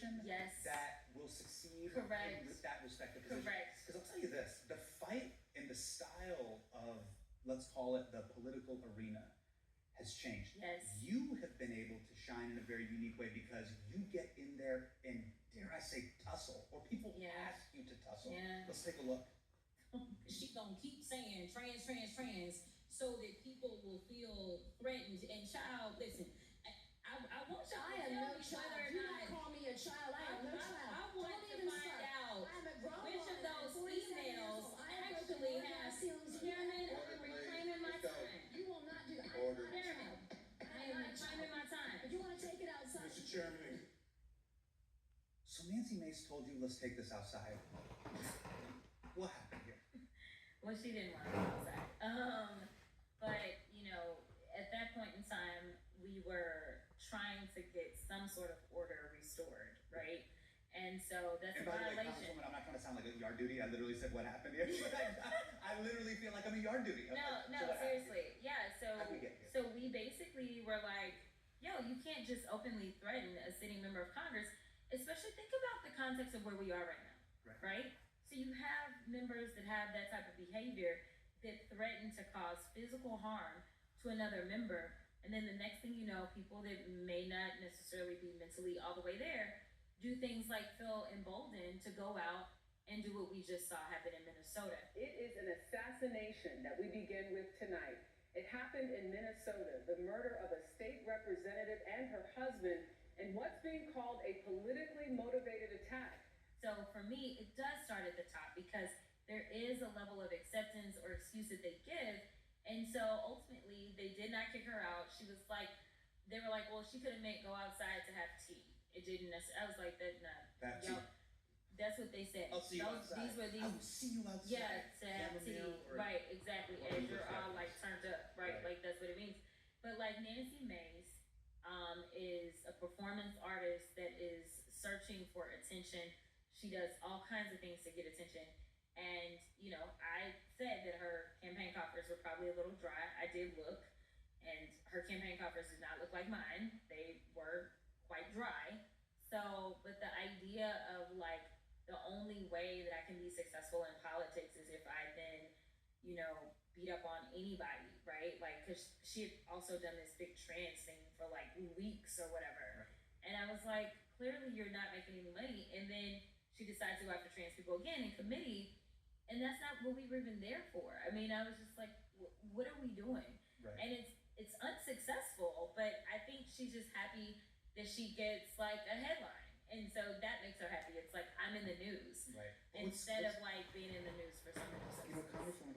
position that will succeed with that respective position. Because I'll tell you this, the fight in the style of, let's call it the political arena, has changed. You have been able to shine in a very unique way because you get in there and, dare I say, tussle, or people ask you to tussle. Let's take a look. She gonna keep saying trans, trans, trans, so that people will feel threatened. And child, listen, I want y'all to tell me whether or Do not. not call me a child. I am no child. I want to find out which of those females actually have chairman. I'm reclaiming my time. You will not do that. Chairman, I am reclaiming my time. If you want to take it outside. Mr. Chairman. So Nancy Mace told you, let's take this outside. What happened here? Well, she didn't want to go outside. But, you know, at that point in time, we were trying to get some sort of order restored, right? And so that's a violation. By the way, Congresswoman, I'm not trying to sound like a yard duty. I literally said what happened here. I literally feel like I'm a yard duty. No, seriously. Yeah, so we basically were like, yo, you can't just openly threaten a sitting member of Congress, especially think about the context of where we are right now, right? So you have members that have that type of behavior that threaten to cause physical harm to another member, and then the next thing you know, people that may not necessarily be mentally all the way there do things like feel emboldened to go out and do what we just saw happen in Minnesota. It is an assassination that we begin with tonight. It happened in Minnesota, the murder of a state representative and her husband in what's being called a politically motivated attack. So for me, it does start at the top because there is a level of acceptance or excuse that they give. And so ultimately, they did not kick her out. She was like, they were like, well, she couldn't go outside to have tea. It didn't necessarily, I was like, that's what they said. I'll see you outside. I will see you outside. Yeah, to have tea. Right, exactly. As you're all like turned up, right? Like that's what it means. But like Nancy Mace is a performance artist that is searching for attention. She does all kinds of things to get attention. And, you know, I said that her campaign coffers were probably a little dry. I did look, and her campaign coffers did not look like mine. They were quite dry. So, but the idea of like, the only way that I can be successful in politics is if I then, you know, beat up on anybody, right? Like, cause she had also done this big trans thing for like weeks or whatever. And I was like, clearly you're not making any money. And then she decides to go after trans people again in committee. And that's not what we were even there for. I mean, I was just like, what are we doing? And it's unsuccessful, but I think she's just happy that she gets like a headline. And so that makes her happy. It's like, I'm in the news. Instead of like being in the news for some reason. You know, Congresswoman,